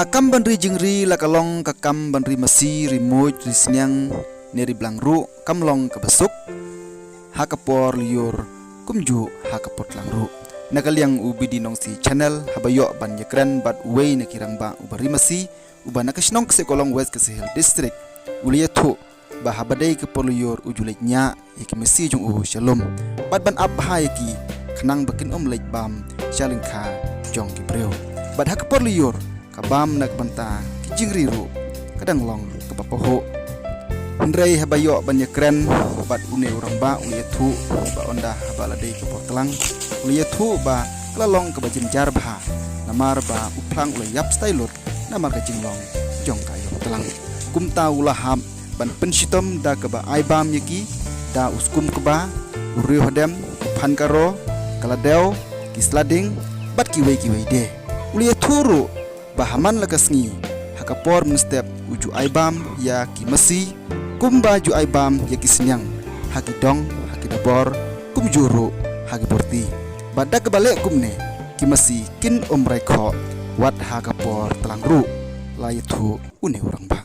kam banri jingri la kalong ka kam banri masi remote risnyang neri blangru kam long ka besuk hakapor liur kumju hakapot langru nakaliang ubi di nong si channel habayo ban yakran bat way na kirang ba ubari masi uba nakashnong se kolong west Kasihil district uliya thu ba habadai ke poluyur ujulek nya ikmesi jung shalom bat ban ab ki khnang bakin lek bam shalingkha jong ki breu bat hakapor liur kabam nak banta kijingri ru kadang long kepapoho Ndrei habayo ban yakran bat une urang ba uliya thu ba onda habalade ke portlang uliya thu ba klalong ke bajin jar bha namar ba uplang ulayap stylur namar ka jinglong jong kayo telang kumta ulaham ban pensitom da ke ba aibam yaki da uskum ke ba uri hodem phan karo kaladeu kislading bat kiwe de uliya thuru bahaman lakasngi hakapor mustep uju aibam ya kimasi kumba ju aibam ya kisnyang hakidong hakidabor kumjuru hakiborti badak kebalik kumne kimasi kin omrekho wat hakapor telangru layathu une urang ba